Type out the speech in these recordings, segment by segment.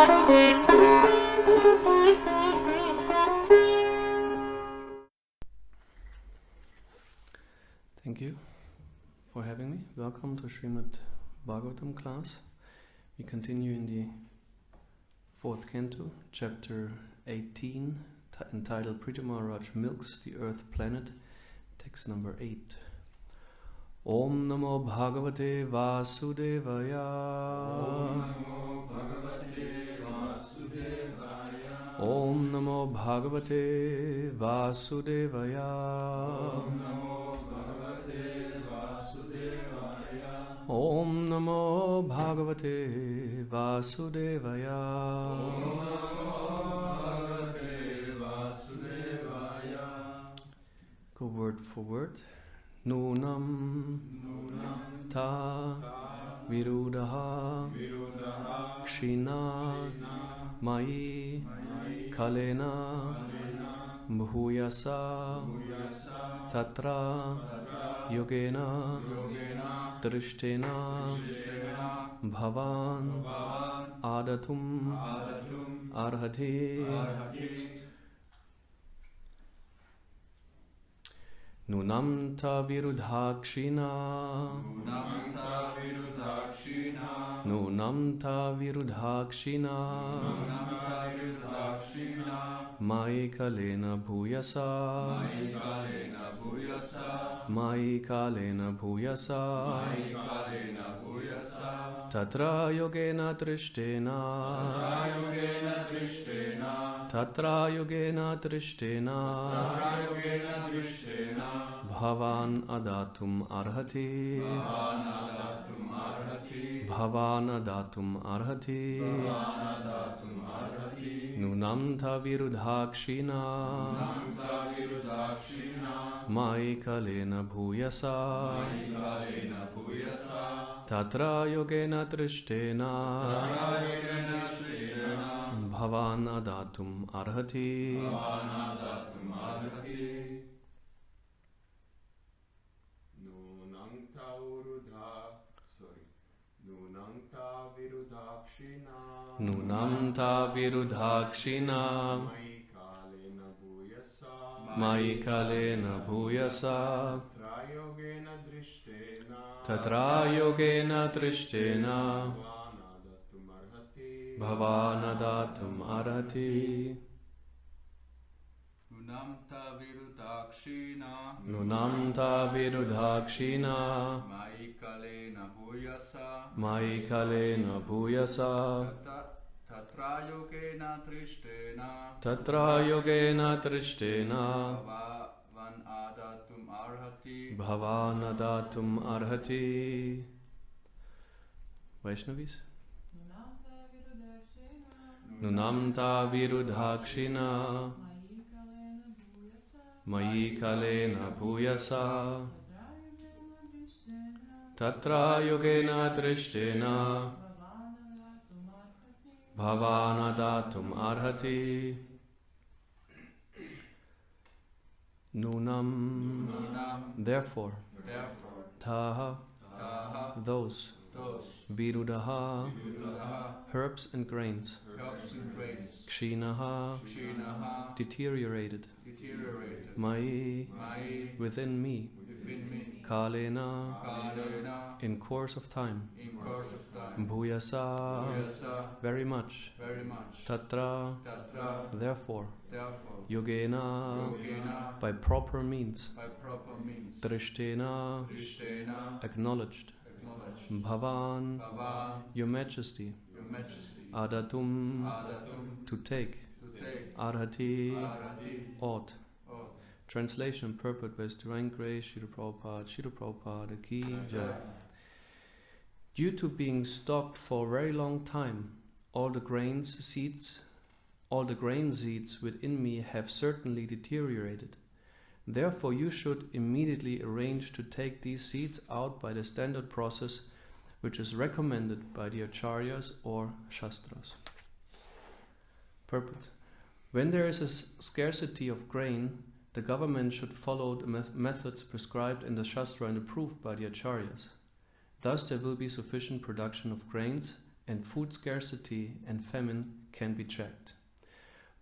Thank you for having me. Welcome to Śrīmad-Bhāgavatam class. We continue in the 4th canto, chapter 18, entitled Prithu Maharaj Milks the Earth Planet, text number 8. Om Namo Bhagavate Vasudevaya. Om Namo Bhagavate Vasudevaya. Om Namo Bhagavate Vasudevaya. Go word for word. Nunam ta virudaha kshina mai kalena bhuyasa tatra yogena drishtena bhavan adatum arhati. Nunam ta virudhakshina. Nunam ta virudhakshina. Mai kalena bhuyasa. Mai kalena bhuyasa. Tatra yogena drishtena. Tatra yogena drishtena. Bhavan adatum arhati. Bhavan adatum arhati. Nunam ta virudhakshina. Mai kalena bhuyasa. Tatra yogena drishtena. Bhavan adatum arhati. Nunam ta virudhakshina. Mai kalena bhuyasa. Tatra yogena drishtena. Bhavanadatum arhati. Nunam ta virudhakshina. Nunam ta virudhakshina. Mai kalena bhuyasa. Mai kalena bhuyasa. Tatra yogena drishtena. Tatra yogena drishtena. Bhavan adatum arhati. Bhavanadatum arhati. Vaishnavis? Nunam ta virudhakshina. Mai kalena bhuyasa. Tatra yogena drishtena. Bhavanadatum arhati. Nunam. Therefore. Taha. Those. Virudaha. Herbs and grains. Kshinaha. Deteriorated. Mai. Within me. Kalena. In course of time. Bhuyasa. Very much. Tatra. Therefore. Yogena. By proper means. Drishtena. Acknowledged. Bhavan. Your Majesty. Adatum. To take. Arhati. Ought. Translation, purport by His Divine Grace, Srila Prabhupada Ki Jai. Due to being stocked for a very long time, all the grain seeds within me have certainly deteriorated. Therefore, you should immediately arrange to take these seeds out by the standard process which is recommended by the Acharyas or Shastras. Purport. When there is a scarcity of grain, the government should follow the methods prescribed in the Shastra and approved by the Acharyas. Thus there will be sufficient production of grains and food scarcity and famine can be checked.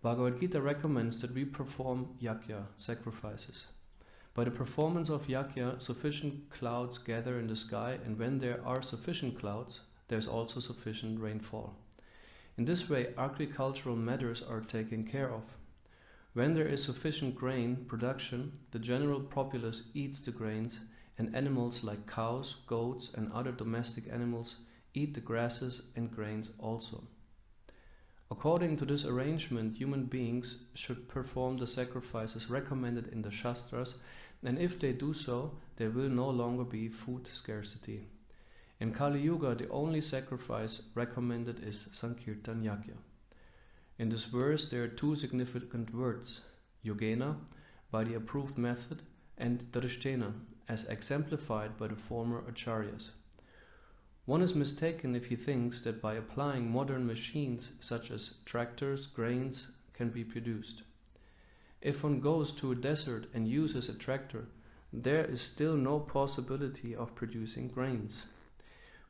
Bhagavad Gita recommends that we perform Yakia, sacrifices. By the performance of Yakia, sufficient clouds gather in the sky, and when there are sufficient clouds, there is also sufficient rainfall. In this way, agricultural matters are taken care of. When there is sufficient grain production, the general populace eats the grains, and animals like cows, goats, and other domestic animals eat the grasses and grains also. According to this arrangement, human beings should perform the sacrifices recommended in the Shastras, and if they do so, there will no longer be food scarcity. In Kali Yuga, the only sacrifice recommended is Sankirtan Yakia. In this verse, there are two significant words, Yogena, by the approved method, and Drishtena, as exemplified by the former acharyas. One is mistaken if he thinks that by applying modern machines such as tractors, grains can be produced. If one goes to a desert and uses a tractor, there is still no possibility of producing grains.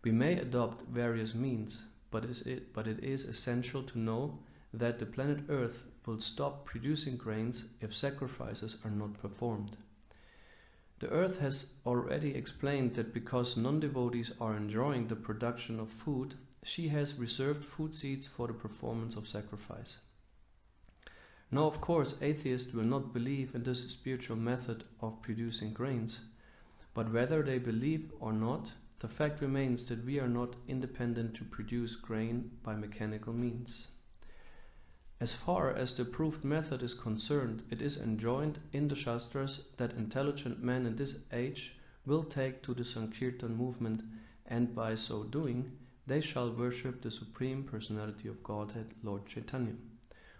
We may adopt various means, but it is essential to know that the planet Earth will stop producing grains if sacrifices are not performed. The Earth has already explained that because non-devotees are enjoying the production of food, she has reserved food seeds for the performance of sacrifice. Now, of course, atheists will not believe in this spiritual method of producing grains, but whether they believe or not, the fact remains that we are not independent to produce grain by mechanical means. As far as the approved method is concerned, it is enjoined in the Shastras that intelligent men in this age will take to the Sankirtan movement, and by so doing, they shall worship the Supreme Personality of Godhead, Lord Chaitanya,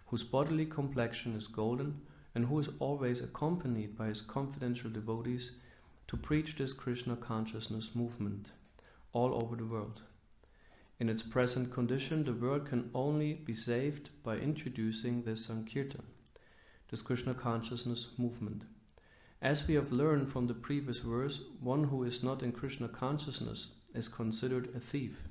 whose bodily complexion is golden and who is always accompanied by his confidential devotees to preach this Krishna consciousness movement all over the world. In its present condition, the world can only be saved by introducing the Sankirtan, this Krishna consciousness movement. As we have learned from the previous verse, one who is not in Krishna consciousness is considered a thief.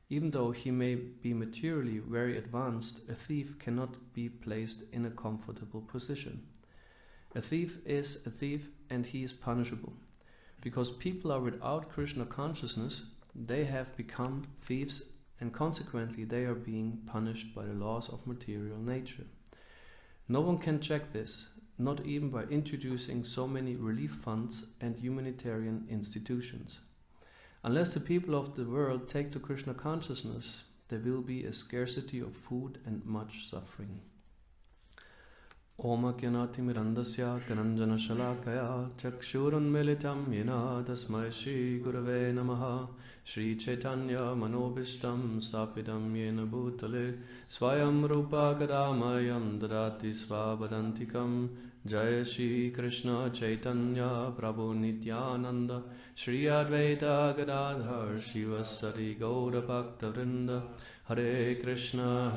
Even though he may be materially very advanced, a thief cannot be placed in a comfortable position. A thief is a thief, and he is punishable. Because people are without Krishna consciousness, they have become thieves, and consequently they are being punished by the laws of material nature. No one can check this, not even by introducing so many relief funds and humanitarian institutions. Unless the people of the world take to Krishna consciousness, there will be a scarcity of food and much suffering. Om Ajnanati Mirandasya Gananjana Shalakaya Chakshurunmilitam Yena Tasmai Shri Gurave Namaha Shri Chaitanya Manobishtam Stapidam Yena Bhutale Swayam Rupa Kadamayam Dadati Svabadantikam Jaya Shri Krishna Chaitanya Prabhu Nityananda Shri Advaita Gadadhar Shivasari Gaura Bhakta Vrinda Hare Krishna,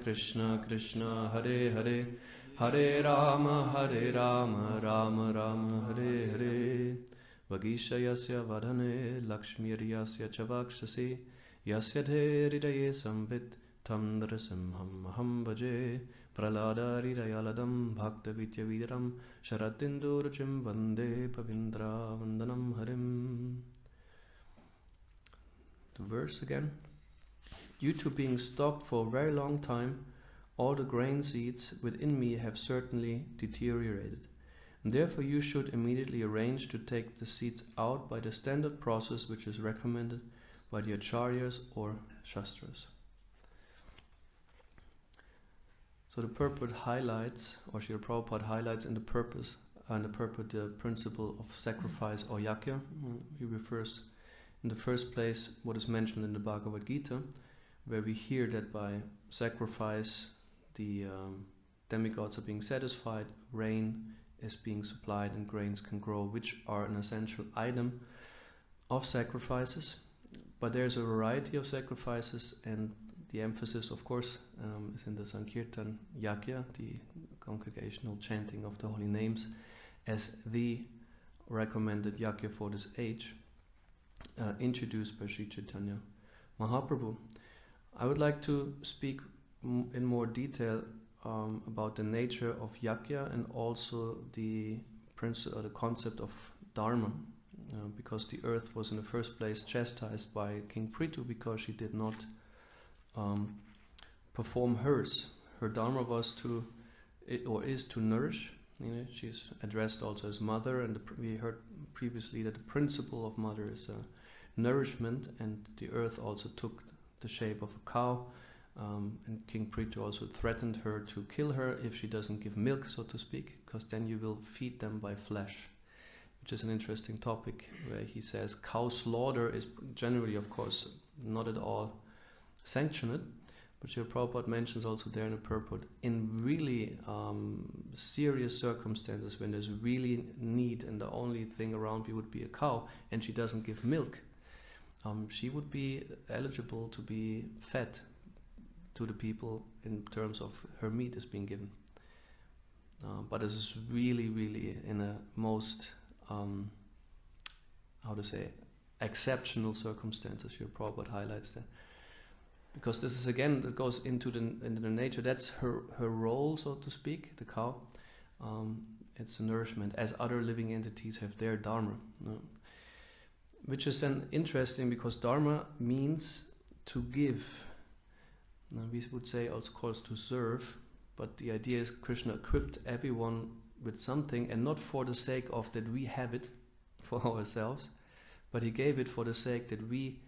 Krishna Krishna, Hare Hare, Hare Rama, Rama Rama, Hare Hare. Vagishayasya vadhane, Lakshmiriyasya chavakshasi, Yasya the hridaye samvit, Tam narasimham aham bhaje, Pralada hridayaladam, Bhakta vityavidaram, Sharatindurachim vande, Pavindra vandanam harim. The verse again. Due to being stocked for a very long time, all the grain seeds within me have certainly deteriorated. And therefore you should immediately arrange to take the seeds out by the standard process which is recommended by the Acharyas or Shastras. So the purport highlights, or Srila Prabhupada highlights in the purpose and the purport the principle of sacrifice or Yakia. He refers in the first place what is mentioned in the Bhagavad Gita, where we hear that by sacrifice the demigods are being satisfied, rain is being supplied and grains can grow, which are an essential item of sacrifices. But there's a variety of sacrifices, and the emphasis, of course, is in the Sankirtan Yakia, the congregational chanting of the holy names, as the recommended Yakia for this age, introduced by Sri Chaitanya Mahaprabhu. I would like to speak in more detail about the nature of Yakia and also the concept of Dharma, because the earth was in the first place chastised by King Prithu because she did not perform hers. Her Dharma was is to nourish. She's addressed also as mother, and we heard previously that the principle of mother is nourishment, and the earth also took the shape of a cow, and King Prithu also threatened her to kill her if she doesn't give milk, so to speak, because then you will feed them by flesh, which is an interesting topic, where he says cow slaughter is generally, of course, not at all sanctioned, but Srila Prabhupada mentions also there in the purport, in really serious circumstances, when there's really need and the only thing around you would be a cow and she doesn't give milk, she would be eligible to be fed to the people in terms of her meat is being given. But this is really, really in a most, exceptional circumstances. Your Prabhupada highlights that. Because this is again, that goes into the nature. That's her role, so to speak, the cow. It's a nourishment, as other living entities have their dharma. Which is then interesting, because dharma means to give. Now, we would say, of course, to serve, but the idea is Krishna equipped everyone with something, and not for the sake of that we have it for ourselves, but he gave it for the sake that we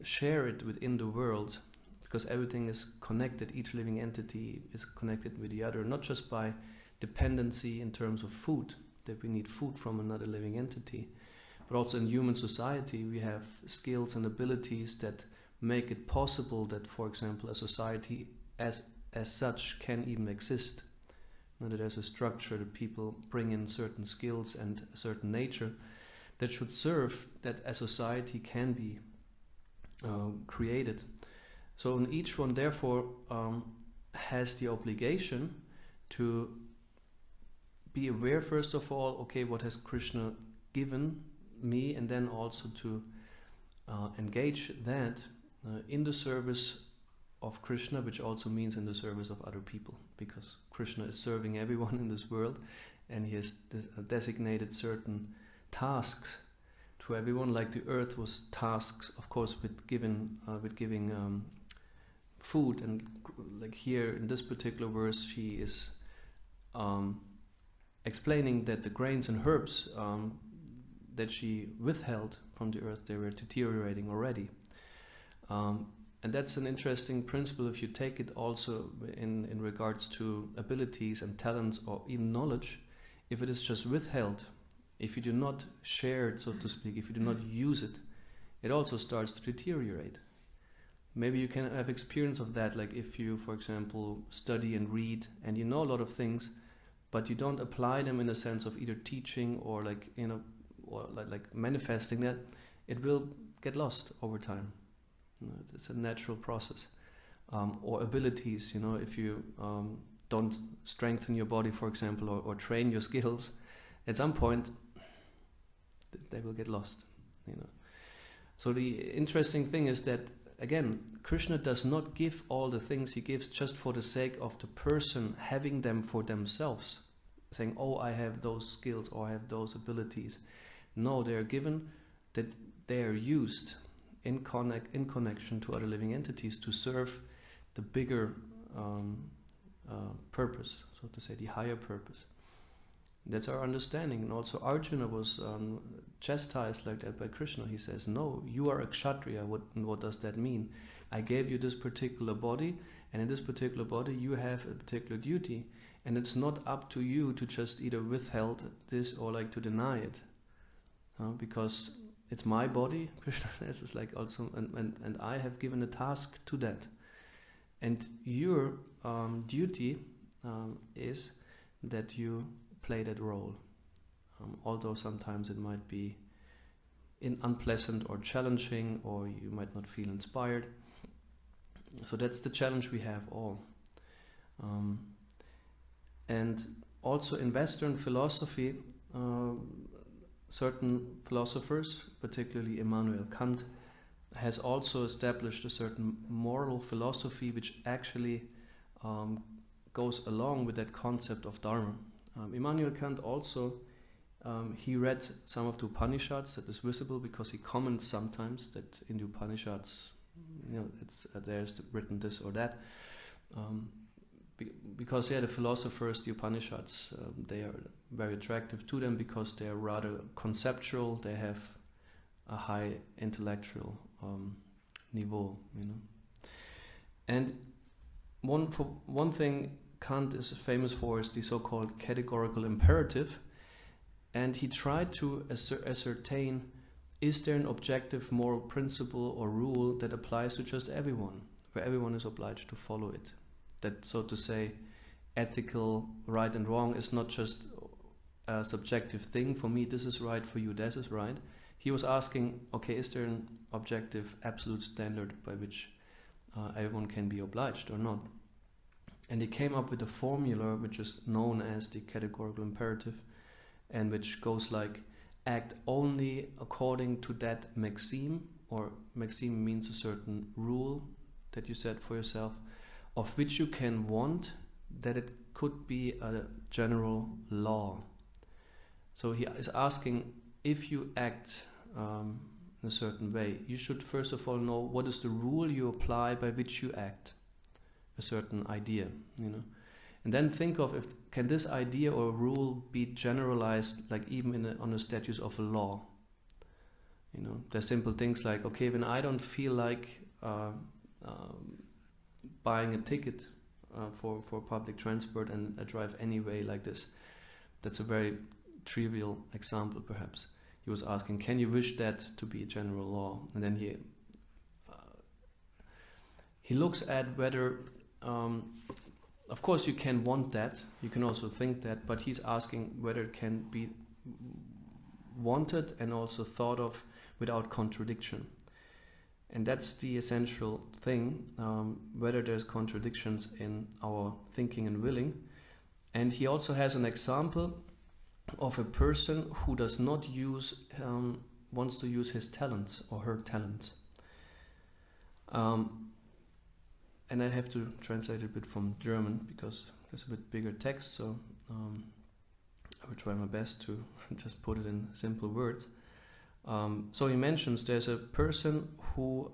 share it within the world, because everything is connected. Each living entity is connected with the other, not just by dependency in terms of food, that we need food from another living entity, but also in human society we have skills and abilities that make it possible that, for example, a society as such can even exist. Now that there's a structure, that people bring in certain skills and a certain nature that should serve that a society can be created. So each one therefore has the obligation to be aware, first of all, okay, what has Krishna given me, and then also to engage that in the service of Krishna, which also means in the service of other people, because Krishna is serving everyone in this world, and he has designated certain tasks to everyone, like the earth was tasks, of course, with giving food, and like here in this particular verse, she is explaining that the grains and herbs that she withheld from the earth, they were deteriorating already. And that's an interesting principle if you take it also in regards to abilities and talents, or even knowledge. If it is just withheld, if you do not share it, so to speak, if you do not use it, it also starts to deteriorate. Maybe you can have experience of that, like if you, for example, study and read, and you know a lot of things, but you don't apply them in a sense of either teaching or like manifesting that, it will get lost over time. It's a natural process. Or abilities, if you don't strengthen your body, for example, or train your skills, at some point they will get lost. So the interesting thing is that, again, Krishna does not give all the things he gives just for the sake of the person having them for themselves, saying, oh, I have those skills or I have those abilities. No, they are given that they are used in connection to other living entities to serve the bigger purpose, so to say, the higher purpose. That's our understanding. And also Arjuna was chastised like that by Krishna. He says, no, you are a Kshatriya. What does that mean? I gave you this particular body, and in this particular body you have a particular duty, and it's not up to you to just either withhold this or like to deny it, because it's my body, Krishna says. It's like also, and I have given a task to that, and your duty is that you play that role, although sometimes it might be unpleasant or challenging, or you might not feel inspired. So that's the challenge we have all. And also in Western philosophy, certain philosophers, particularly Immanuel Kant, has also established a certain moral philosophy which actually goes along with that concept of Dharma. Immanuel Kant also, he read some of the Upanishads. That is visible because he comments sometimes that in the Upanishads, there's written this or that. Because the philosophers, the Upanishads, they are very attractive to them because they are rather conceptual. They have a high intellectual niveau, And one thing Kant is famous for is the so-called categorical imperative, and he tried to ascertain: is there an objective moral principle or rule that applies to just everyone, where everyone is obliged to follow it? That, so to say, ethical right and wrong is not just a subjective thing. For me, this is right. For you, this is right. He was asking, okay, is there an objective, absolute standard by which everyone can be obliged or not? And he came up with a formula which is known as the categorical imperative, and which goes like: act only according to that maxim, or maxim means a certain rule that you set for yourself, of which you can want that it could be a general law. So he is asking, if you act in a certain way, you should first of all know what is the rule you apply by which you act, a certain idea, And then think of, can this idea or rule be generalized, like even on the status of a law? There's simple things like, okay, when I don't feel like buying a ticket for public transport and I drive anyway like this. That's a very trivial example, perhaps. He was asking, can you wish that to be a general law? And then he looks at whether, of course you can want that, you can also think that, but he's asking whether it can be wanted and also thought of without contradiction. And that's the essential thing, whether there's contradictions in our thinking and willing. And he also has an example of a person who does not wants to use his talents or her talents. And I have to translate a bit from German because there's a bit bigger text, so I will try my best to just put it in simple words. So he mentions there's a person who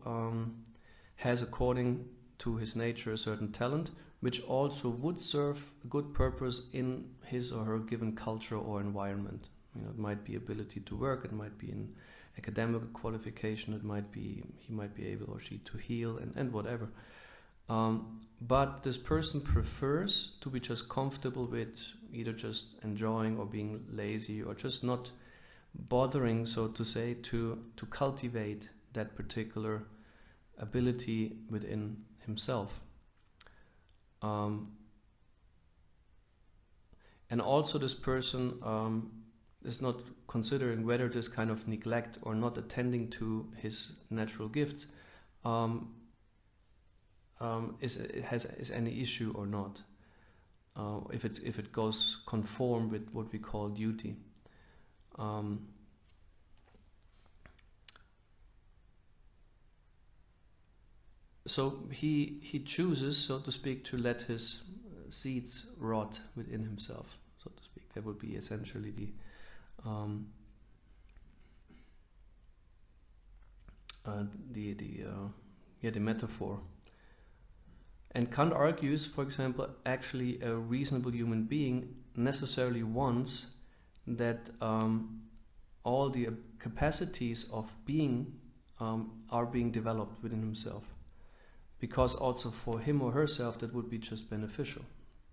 has, according to his nature, a certain talent, which also would serve a good purpose in his or her given culture or environment. It might be ability to work, it might be an academic qualification, it might be he might be able or she to heal and whatever. But this person prefers to be just comfortable with either just enjoying or being lazy or just not bothering, so to say, to cultivate that particular ability within himself. And also this person is not considering whether this kind of neglect or not attending to his natural gifts is any issue or not, if it goes conform with what we call duty. So he chooses, so to speak, to let his seeds rot within himself, so to speak. That would be essentially the metaphor. And Kant argues, for example, actually a reasonable human being necessarily wants that all the capacities of being are being developed within himself, because also for him or herself that would be just beneficial.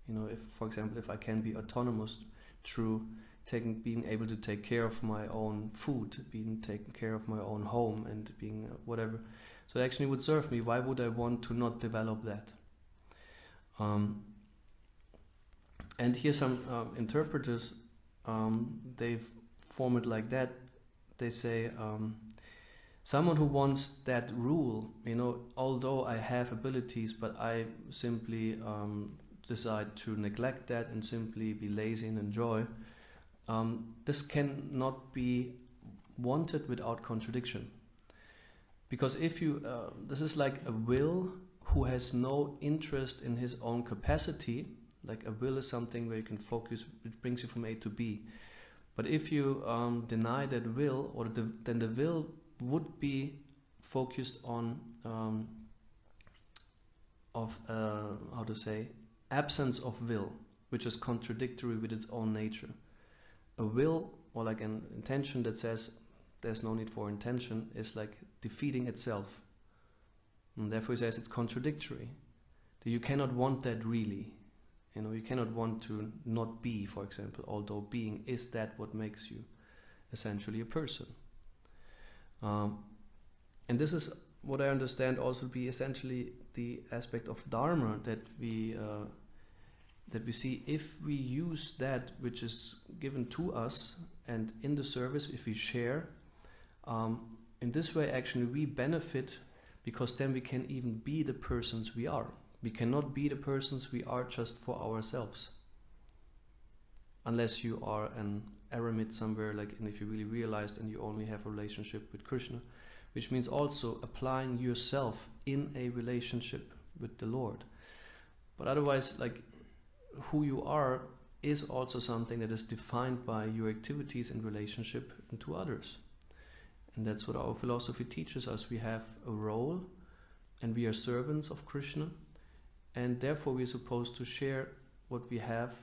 If, for example, if I can be autonomous through being able to take care of my own food, being taking care of my own home, and being whatever, so it actually would serve me. Why would I want to not develop that? And here some interpreters, they've formed it like that. They say, someone who wants that rule, although I have abilities, but I simply decide to neglect that and simply be lazy and enjoy, this cannot be wanted without contradiction. Because if you, this is like a will who has no interest in his own capacity. Like a will is something where you can focus, which brings you from A to B. But if you deny that will, or then the will would be focused on absence of will, which is contradictory with its own nature. A will, or like an intention that says there's no need for intention, is like defeating itself. And therefore he says it's contradictory. That you cannot want that really. You cannot want to not be, for example, although being is that what makes you essentially a person. And this is what I understand also be essentially the aspect of Dharma that we see. If we use that which is given to us, and in the service, if we share, in this way actually we benefit, because then we can even be the persons we are. We cannot be the persons we are just for ourselves. Unless you are an eremit somewhere, and if you really realized and you only have a relationship with Krishna, which means also applying yourself in a relationship with the Lord. But otherwise, who you are is also something that is defined by your activities in relationship to others. And that's what our philosophy teaches us. We have a role, and we are servants of Krishna, and therefore we are supposed to share what we have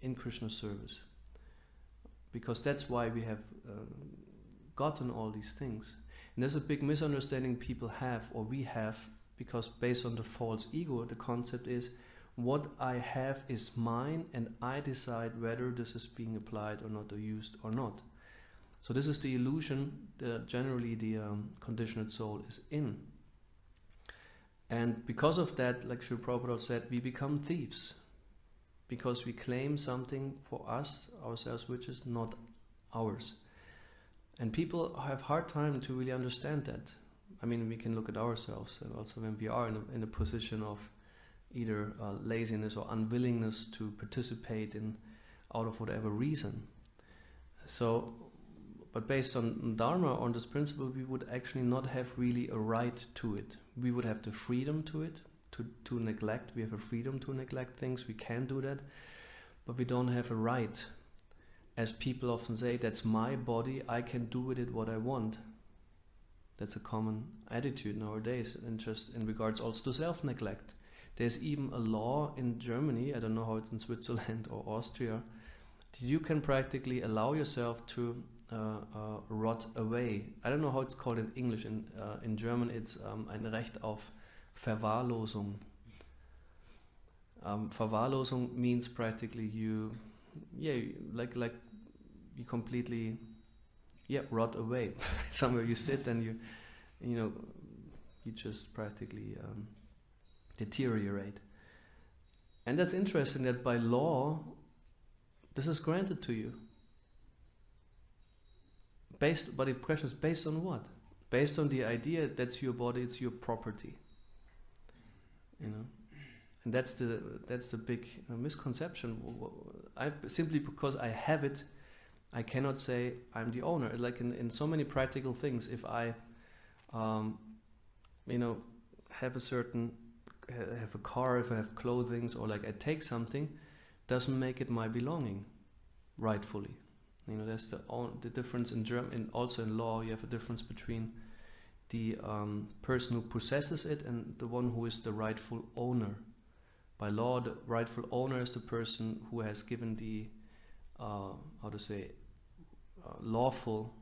in Krishna's service. Because that's why we have gotten all these things. And there's a big misunderstanding people have, or we have, because based on the false ego, the concept is what I have is mine, and I decide whether this is being applied or not, or used or not. So this is the illusion that generally the conditioned soul is in. And because of that, like Srila Prabhupada said, we become thieves. Because we claim something for us, ourselves, which is not ours. And people have hard time to really understand that. I mean, we can look at ourselves, and also when we are in a position of either laziness or unwillingness to participate out of whatever reason. So, but based on Dharma, on this principle, we would actually not have really a right to it. We would have the freedom to it, to neglect. We have a freedom to neglect things, we can do that, but we don't have a right. As people often say, that's my body, I can do with it what I want. That's a common attitude nowadays, and just in regards also to self-neglect. There's even a law in Germany, I don't know how it's in Switzerland or Austria, that you can practically allow yourself to rot away. I don't know how it's called in English. In German it's ein Recht auf Verwahrlosung. Verwahrlosung means practically you completely rot away. Somewhere you sit and you just practically deteriorate. And that's interesting that by law this is granted to you. But the question is based on what? Based on the idea that's your body, it's your property. And that's the big misconception. Simply because I have it, I cannot say I'm the owner. Like in so many practical things, if I, have a car, if I have clothing, or I take something, doesn't make it my belonging, rightfully. That's the difference in German. Also in law, you have a difference between the person who possesses it and the one who is the rightful owner. By law, the rightful owner is the person who has given the lawful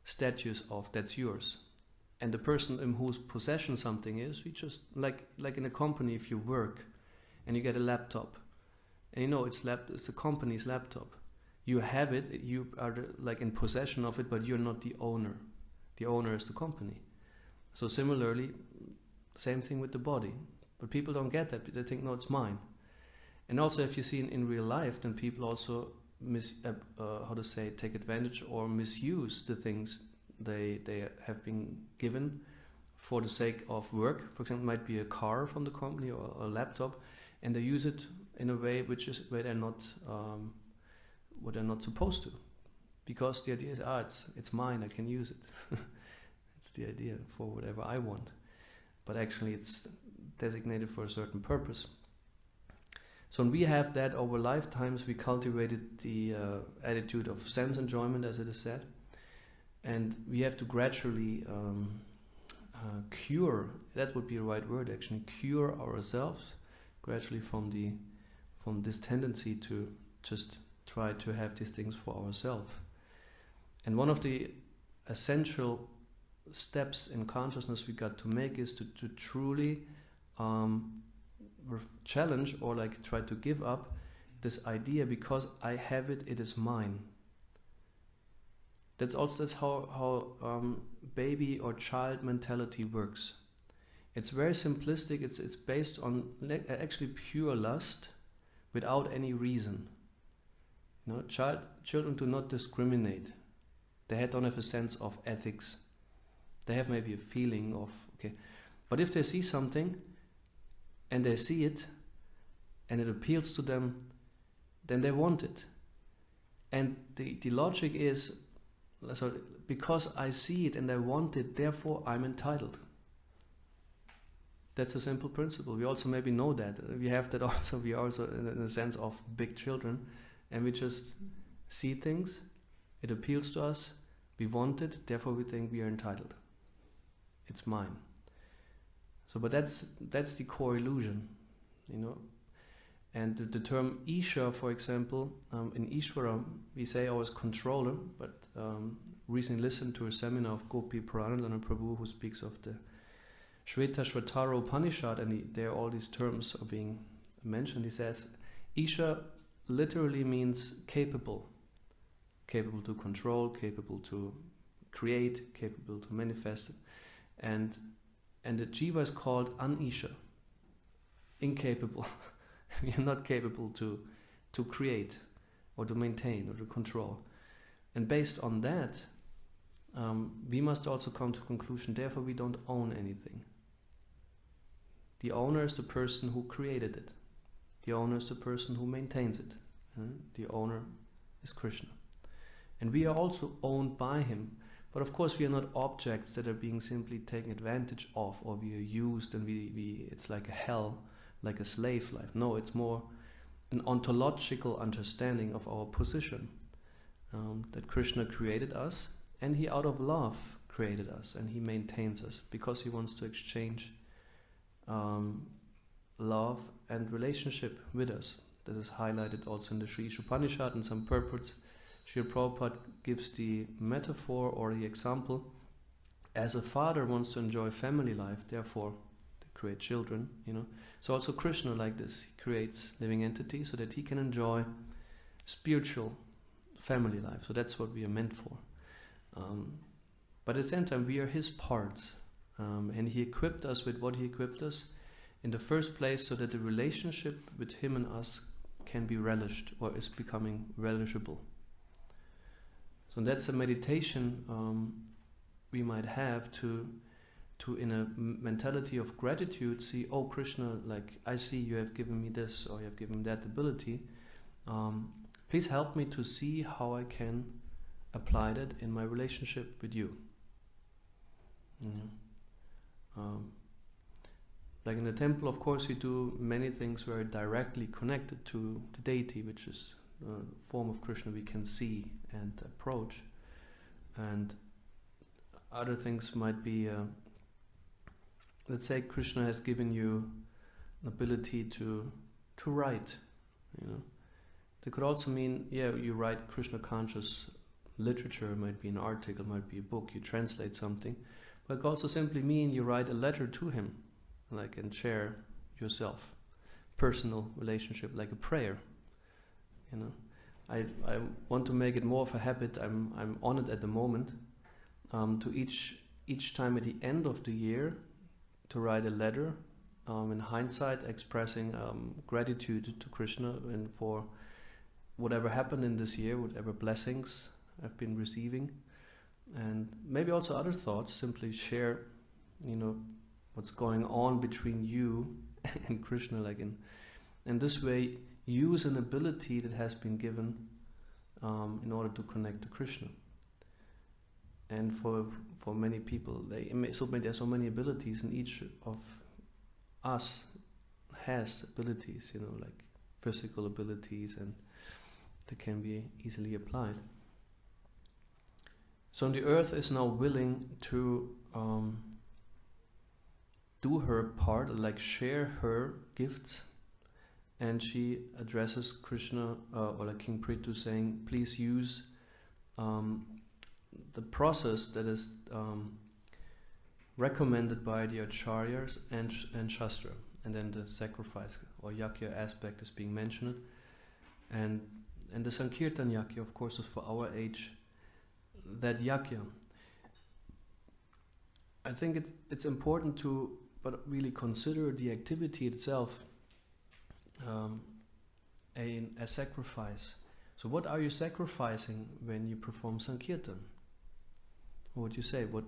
status of that's yours. And the person in whose possession something is, we just like in a company, if you work and you get a laptop, and it's the company's laptop. You have it, you are in possession of it, but you're not the owner. The owner is the company. So similarly, same thing with the body. But people don't get that. They think, no, it's mine. And also, if you see in real life, then people also take advantage or misuse the things they have been given for the sake of work. For example, it might be a car from the company or a laptop, and they use it in a way where they're not what they're not supposed to, because the idea is it's mine, I can use it. It's the idea, for whatever I want. But actually it's designated for a certain purpose. So when we have that over lifetimes, we cultivated the attitude of sense enjoyment, as it is said, and we have to gradually cure, that would be the right word actually, cure ourselves gradually from this tendency to just try to have these things for ourselves. And one of the essential steps in consciousness we got to make is to truly challenge or like try to give up this idea, because I have it, it is mine. That's how baby or child mentality works. It's very simplistic. It's based on actually pure lust without any reason. You know, children do not discriminate. They don't have a sense of ethics. They have maybe a feeling of, okay. But if they see something and they see it and it appeals to them, then they want it. And the logic is, so because I see it and I want it, therefore I'm entitled. That's a simple principle. We also maybe know that. We have that also. We are also in a sense of big children, and we just see things, it appeals to us, we want it, therefore we think we are entitled. It's mine. So, but that's the core illusion, you know. And the term Isha, for example, in Ishvara, we say always controller, but recently listened to a seminar of Gopi Pranandana Prabhu, who speaks of the Shvetashvatara Upanishad, and there all these terms are being mentioned. He says, Isha literally means capable. Capable to control, capable to create, capable to manifest. And the Jiva is called Anisha, incapable. We are not capable to create or to maintain or to control. And based on that, we must also come to the conclusion, therefore we don't own anything. The owner is the person who created it. The owner is the person who maintains it. The owner is Krishna. And we are also owned by him. But of course we are not objects that are being simply taken advantage of, or we are used and it's like a hell, like a slave life. No, it's more an ontological understanding of our position. That Krishna created us, and he out of love created us, and he maintains us because he wants to exchange love and relationship with us. This is highlighted also in the Sri Upanishad in some purports. Srila Prabhupada gives the metaphor or the example, as a father wants to enjoy family life, therefore they create children, you know. So also Krishna like this, he creates living entities so that he can enjoy spiritual family life. So that's what we are meant for. But at the same time we are his parts, and he equipped us with what he equipped us in the first place so that the relationship with him and us can be relished or is becoming relishable. So that's a meditation we might have to in a mentality of gratitude see, oh Krishna, like I see you have given me this or you have given me that ability. Please help me to see how I can apply that in my relationship with you. Like in the temple, of course, you do many things very directly connected to the deity, which is a form of Krishna we can see and approach. And other things might be, let's say Krishna has given you an ability to write, you know. It could also mean, yeah, you write Krishna conscious literature, it might be an article, it might be a book, you translate something. But it could also simply mean you write a letter to him, like, and share yourself. Personal relationship, like a prayer, you know. I want to make it more of a habit. I'm on it at the moment, to each time at the end of the year to write a letter, in hindsight expressing gratitude to Krishna and for whatever happened in this year, whatever blessings I've been receiving, and maybe also other thoughts. Simply share, you know, what's going on between you and Krishna, like in this way use an ability that has been given in order to connect to Krishna. and for many people, there's so many abilities, and each of us has abilities, like physical abilities, and they can be easily applied. So the earth is now willing to do her part, like share her gifts, and she addresses Krishna or like King Prithu, saying, please use the process that is recommended by the acharyas and shastra, and then the sacrifice or Yakia aspect is being mentioned, and the Sankirtan Yakia, of course, is for our age. That Yakia, I think it's important to really consider the activity itself a sacrifice. So what are you sacrificing when you perform Sankirtan? What would you say? What?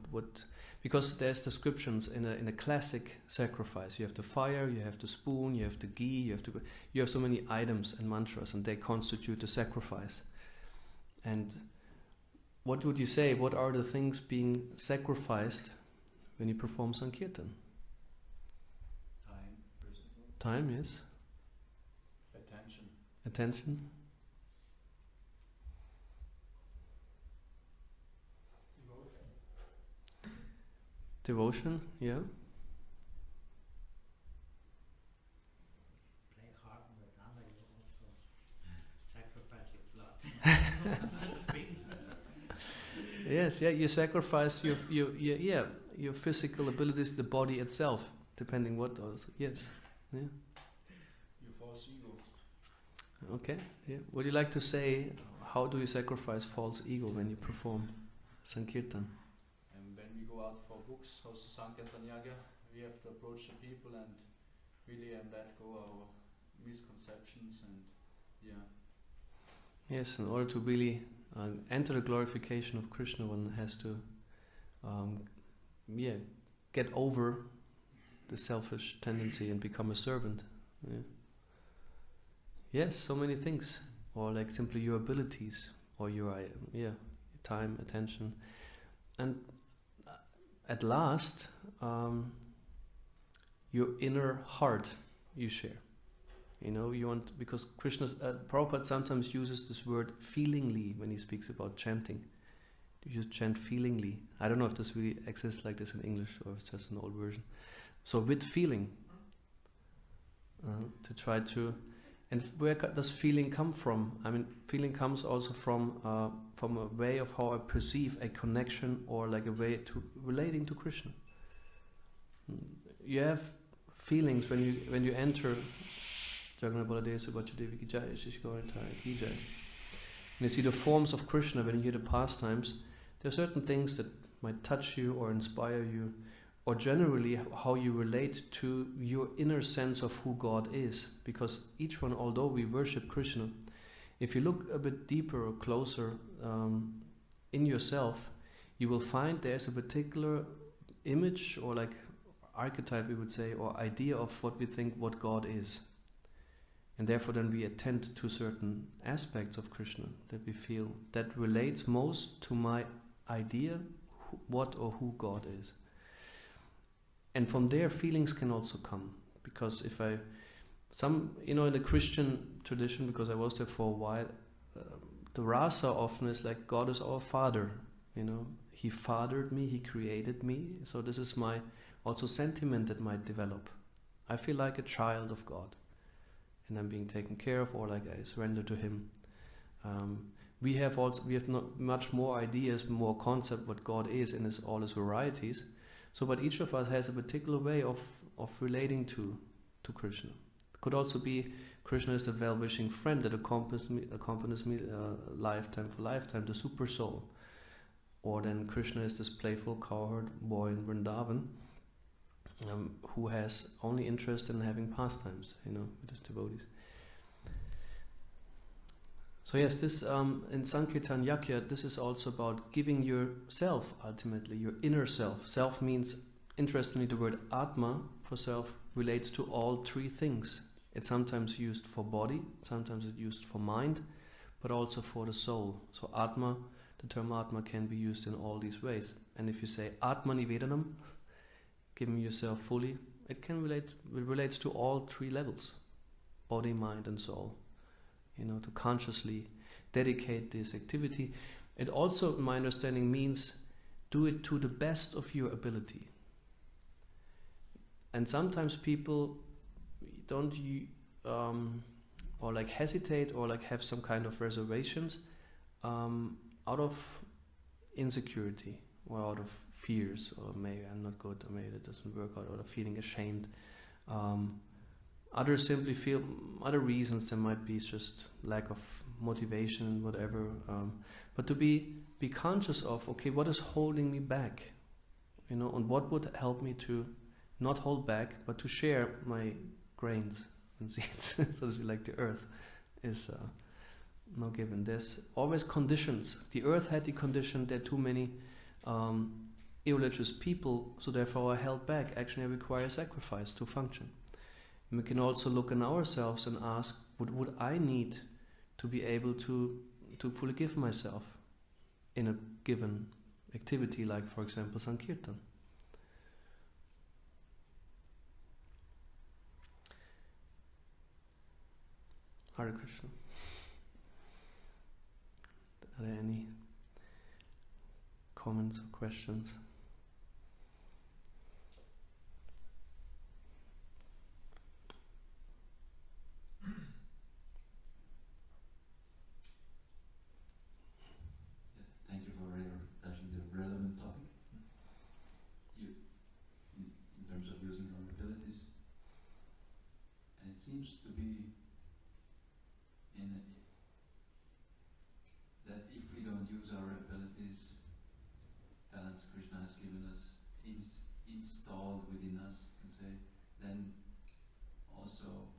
Because there's descriptions in a classic sacrifice. You have the fire, you have the spoon, you have the ghee, you have so many items and mantras, and they constitute the sacrifice. And what would you say? What are the things being sacrificed when you perform Sankirtan? Time, first of all. Time, yes. Attention. Devotion, yeah. Play hard on the dana, you also sacrifice your blood. Yes, yeah. You sacrifice your physical abilities, the body itself, depending what does. Yes, yeah. You false ego. Okay, yeah. Would you like to say how do you sacrifice false ego when you perform Sankirtan? And when we go out for books, how's the Sankirtan Yaga, we have to approach the people and really let go our misconceptions and Yes, in order to really enter the glorification of Krishna, one has to get over the selfish tendency and become a servant. Yeah. Yes, so many things, or like simply your abilities, or your time, attention, and at last, your inner heart you share. You want, because Prabhupada sometimes uses this word feelingly when he speaks about chanting. You just chant feelingly. I don't know if this really exists like this in English or it's just an old version. So with feeling, to try to, and where does feeling come from? I mean, feeling comes also from a way of how I perceive a connection, or like a way to relating to Krishna. You have feelings when you enter. And you see the forms of Krishna, when you hear the pastimes, there are certain things that might touch you or inspire you, or generally how you relate to your inner sense of who God is. Because each one, although we worship Krishna, if you look a bit deeper or closer in yourself, you will find there's a particular image, or like archetype we would say, or idea of what we think what God is. And therefore then we attend to certain aspects of Krishna that we feel that relates most to my idea what or who God is. And from there feelings can also come. Because if in the Christian tradition, because I was there for a while, the rasa often is like God is our father. He fathered me, he created me. So this is my also sentiment that might develop. I feel like a child of God. And I'm being taken care of, or like I surrender to Him. We have not much more ideas, more concept what God is in all His varieties. So, but each of us has a particular way of relating to Krishna. It could also be Krishna is the well-wishing friend that accompanies me lifetime for lifetime, the super soul. Or then Krishna is this playful cowherd boy in Vrindavan. Who has only interest in having pastimes, with his devotees. So yes, this in Sankirtan Yakia, this is also about giving yourself, ultimately, your inner self. Self means, interestingly, the word Atma for self relates to all three things. It's sometimes used for body, sometimes it's used for mind, but also for the soul. So Atma the term Atma can be used in all these ways. And if you say Atma Nivedanam, giving yourself fully, it relates to all three levels, body, mind and soul. To consciously dedicate this activity. It also, in my understanding, means do it to the best of your ability. And sometimes people don't or like hesitate or like have some kind of reservations out of insecurity or out of fears, or maybe I'm not good, or maybe it doesn't work out, or feeling ashamed. Others simply feel other reasons. There might be just lack of motivation, whatever. But to be conscious of, okay, what is holding me back? And what would help me to not hold back, but to share my grains and seeds, so to speak, like the earth is not given. There's always conditions. The earth had the condition that too many irreligious people, so therefore are held back. Actually, require sacrifice to function. And we can also look in ourselves and ask, what would I need to be able to fully give myself in a given activity, like, for example, Sankirtan? Hare Krishna. Are there any comments or questions? Thank you for touching the relevant topic. In terms of using our abilities, and it seems to be that if we don't use our abilities, talents Krishna has given us, installed within us, you can say, then also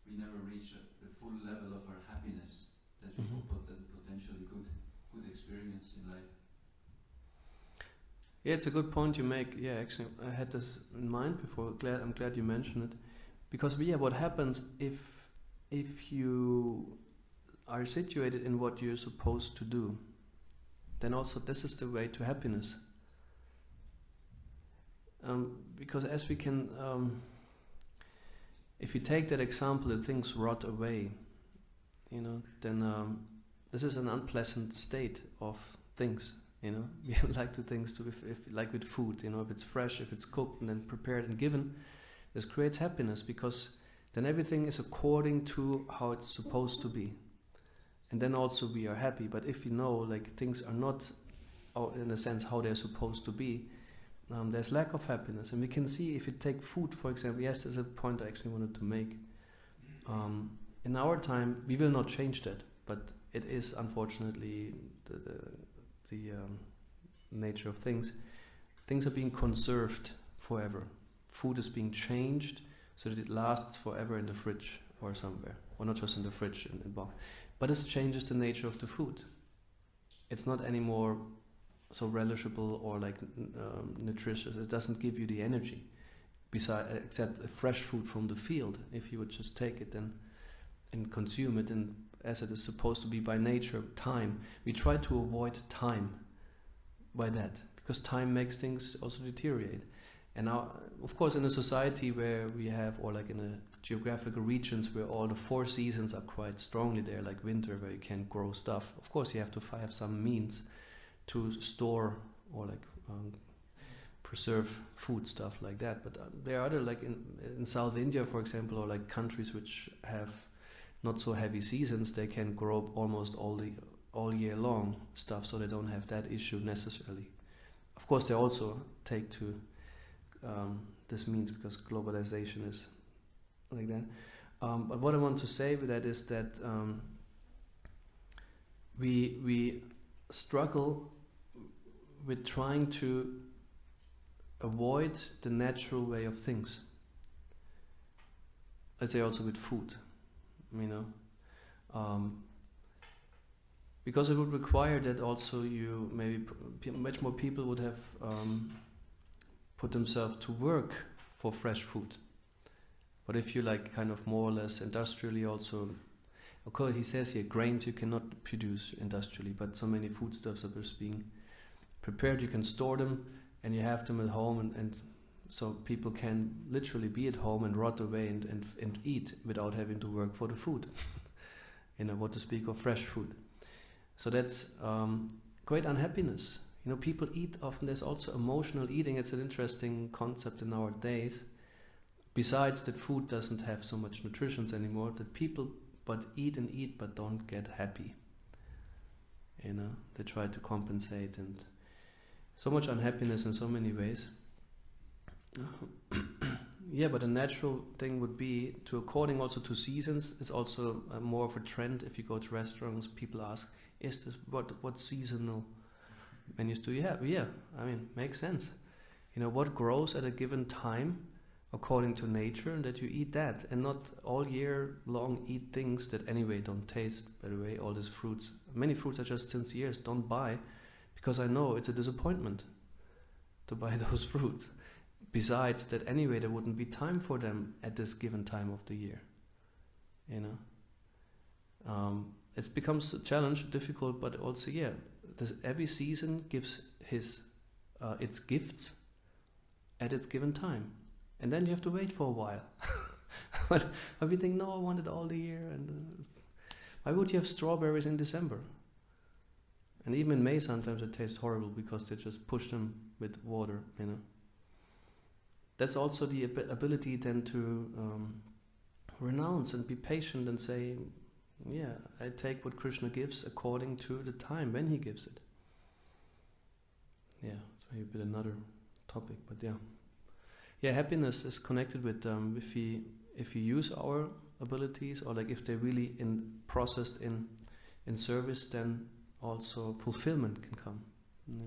we never reach the full level of our happiness that we potentially good experience in life. Yeah, it's a good point you make. Yeah, actually, I had this in mind before. I'm glad you mentioned it, because what happens if you are situated in what you're supposed to do, then also this is the way to happiness. Because as we can, if you take that example that things rot away, then this is an unpleasant state of things. We like things to, if like with food, if it's fresh, if it's cooked and then prepared and given, this creates happiness, because then everything is according to how it's supposed to be. And then also we are happy. But if like things are not, in a sense, how they're supposed to be, there's lack of happiness. And we can see, if you take food, for example, yes, there's a point I actually wanted to make. In our time, we will not change that, but it is unfortunately the nature of things. Things are being conserved forever. Food is being changed so that it lasts forever in the fridge or somewhere, or not just in the fridge in box. But this changes the nature of the food. It's not anymore so relishable or like nutritious. It doesn't give you the energy, except fresh food from the field. If you would just take it and consume it, and as it is supposed to be by nature, time. We try to avoid time by that, because time makes things also deteriorate. And now, of course, in a society where we have, or like in a geographical regions where all the 4 seasons are quite strongly there, like winter where you can grow stuff, of course you have to have some means to store or like preserve food, stuff like that. But there are other, like in South India, for example, or like countries which have not so heavy seasons, they can grow almost all year long stuff, so they don't have that issue necessarily. Of course, they also take to this means, because globalization is like that. But what I want to say with that is that we struggle with trying to avoid the natural way of things. Let's say also with food, because it would require that also you much more people would have put themselves to work for fresh food. But if you like kind of more or less industrially also, Of course, he says here, grains you cannot produce industrially, but so many foodstuffs are just being prepared. You can store them, and you have them at home, and so people can literally be at home and rot away and eat without having to work for the food. What to speak of fresh food. So that's great unhappiness. People eat often. There's also emotional eating. It's an interesting concept in our days. Besides that food doesn't have so much nutrition anymore, that people but eat and eat but don't get happy. They try to compensate, and so much unhappiness in so many ways. Yeah, but a natural thing would be to, according also to seasons, it's also more of a trend. If you go to restaurants, people ask, is this what seasonal menus do you have? Yeah, makes sense. What grows at a given time according to nature, and that you eat that, and not all year long eat things that anyway don't taste. By the way, all these fruits, many fruits I just since years don't buy, because I know it's a disappointment to buy those fruits. Besides that, anyway, there wouldn't be time for them at this given time of the year. It becomes a challenge, difficult, but also, every season gives its gifts at its given time. And then you have to wait for a while. But we think, no, I want it all the year. And why would you have strawberries in December? And even in May sometimes it tastes horrible because they just push them with water, That's also the ability then to renounce and be patient and say, I take what Krishna gives according to the time when he gives it. It's maybe a bit another topic, but happiness is connected with if we use our abilities, or like if they're really processed in service, then also fulfillment can come.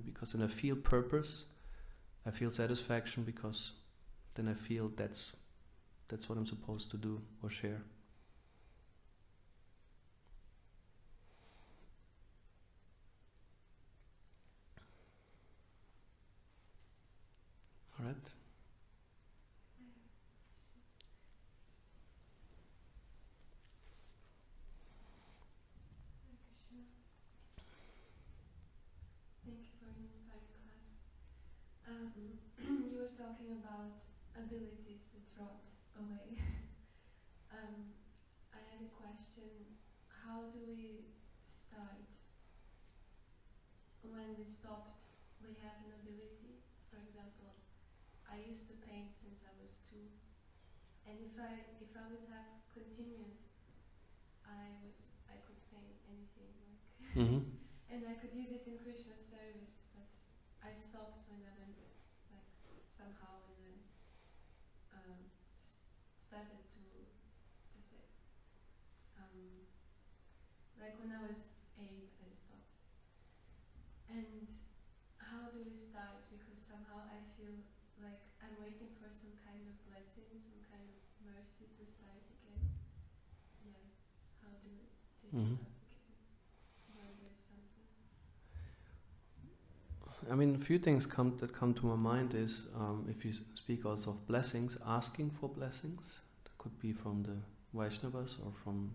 Because then I feel purpose, I feel satisfaction, because then I feel that's what I'm supposed to do or share. All right. Thank you for an inspiring class. You were talking about abilities that rot away. I had a question. How do we start when we stopped? We have an ability. For example, I used to paint since I was 2, and if I would have continued, I could paint anything, Mm-hmm. and I could use it in Krishna's service. But I stopped when I went somehow, and then started to say when I was 8, I stopped. And how do we start? Because somehow I feel like I'm waiting for some kind of blessing, some kind of mercy to start again. How do we take it up again? When there's something. A few things that come to my mind is, if you speak also of blessings, asking for blessings. That could be from the Vaishnavas or from,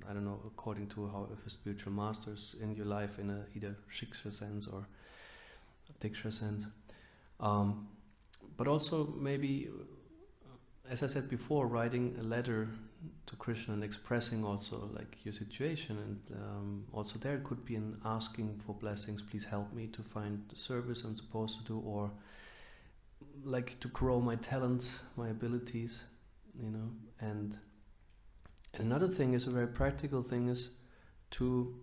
I don't know, according to however spiritual masters in your life, in a either Shiksha sense or Diksha sense. But also maybe, as I said before, writing a letter to Krishna and expressing also like your situation, and also there it could be an asking for blessings. Please help me to find the service I'm supposed to do, or like to grow my talents, my abilities, And another thing is, a very practical thing, is to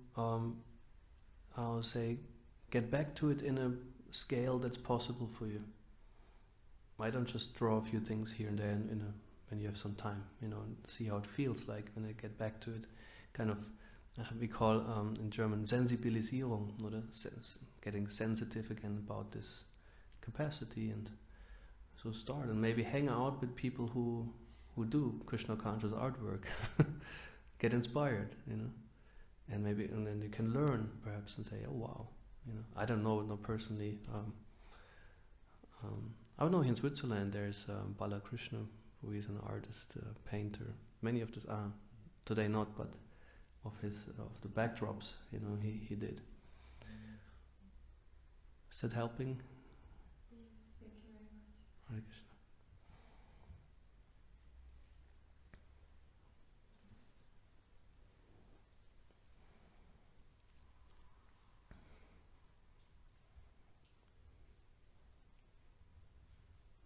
get back to it in a scale that's possible for you. I don't just draw a few things here and there when you have some time, and see how it feels like when I get back to it. Kind of, we call in German Sensibilisierung, or getting sensitive again about this capacity, and so start and maybe hang out with people who do Krishna conscious artwork, get inspired, and then you can learn perhaps and say, oh wow, I don't know personally. I know in Switzerland there's Balakrishna, who is an artist, painter. Many of this today not, but of the backdrops, he did. Is that helping? Yes, thank you very much. Hare Krishna.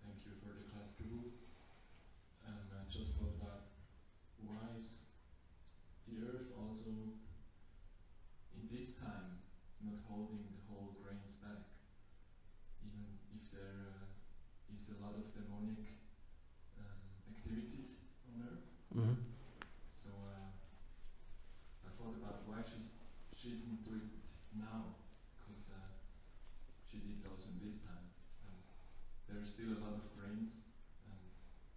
Thank you for the class, Guru. I just thought about why is the earth also in this time not holding the whole grains back, even if there is a lot of demonic activities on earth. Mm-hmm. So I thought about why she isn't doing it now, because she did also in this time. There's still a lot of grains, and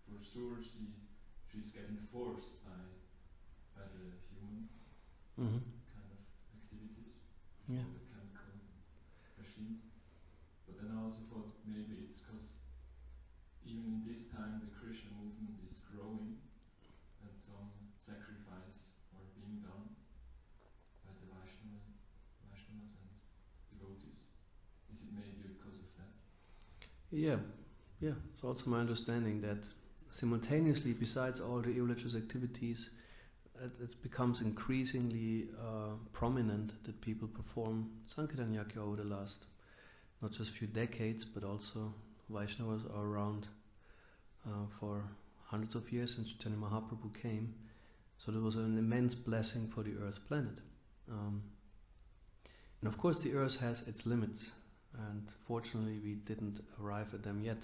for sure she's getting forced by the human Mm-hmm. kind of activities, Yeah. all the chemicals and machines. But then I also thought maybe it's because even in this time the Christian movement is growing, and some sacrifice are being done by the Vaishnavas and devotees. Is it maybe because of that? Yeah. It's also my understanding that simultaneously, besides all the irreligious activities, it becomes increasingly prominent that people perform Sankirtan Yakia over the last, not just few decades, but also Vaishnavas are around for hundreds of years since Chaitanya Mahaprabhu came. So there was an immense blessing for the Earth planet. And of course the Earth has its limits, and fortunately we didn't arrive at them yet.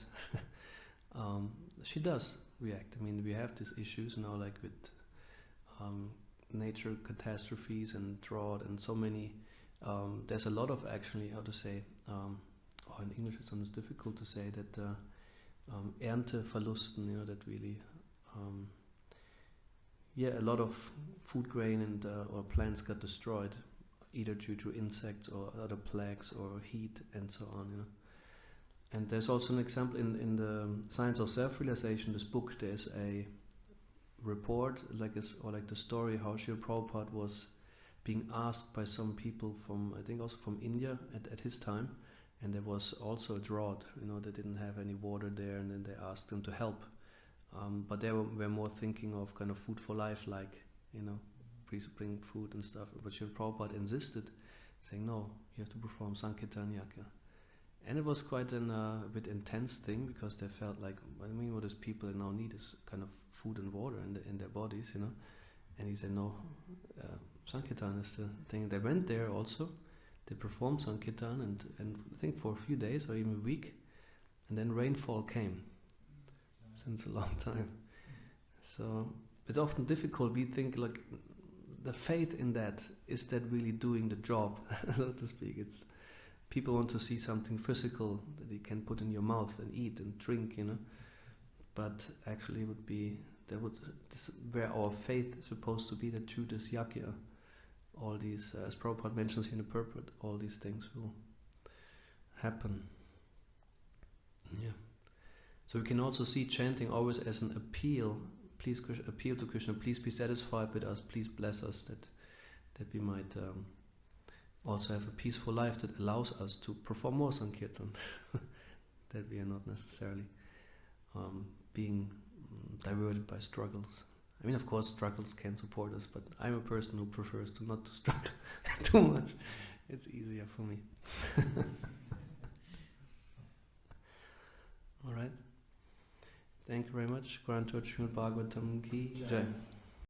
She does react. I mean, we have these issues now, like with nature catastrophes and drought and so many. There's a lot of actually, how to say, in English it's sometimes difficult to say that Ernteverlusten, that really, a lot of food grain and or plants got destroyed, either due to insects or other plagues or heat and so on. And there's also an example in the Science of Self-Realization, this book. There's a report, like the story how Srila Prabhupada was being asked by some people from, I think also from India at his time, and there was also a drought. They didn't have any water there, and then they asked him to help. But they were more thinking of kind of food for life, like please bring food and stuff. But Srila Prabhupada insisted, saying, no, you have to perform Sankirtan Yakia. And it was quite a bit intense thing, because they felt like, what these people now need is kind of food and water in their bodies, And he said, no, Sankirtan is the thing. They went there also, they performed Sankirtan, and I think for a few days or even a week, and then rainfall came, since a long time. So it's often difficult. We think like the faith in that, is that really doing the job, so to speak. It's people want to see something physical that you can put in your mouth and eat and drink, But actually, where our faith is supposed to be, that through this Yakia, all these, as Prabhupada mentions in the purport, all these things will happen. Yeah. So we can also see chanting always as an appeal. Please, appeal to Krishna. Please be satisfied with us. Please bless us, that we might also have a peaceful life that allows us to perform more Sankirtan. That we are not necessarily being diverted by struggles. I mean, of course, struggles can support us, but I'm a person who prefers not to struggle too much. It's easier for me. All right. Thank you very much. Granto Śrīmad-Bhāgavatam ki jai.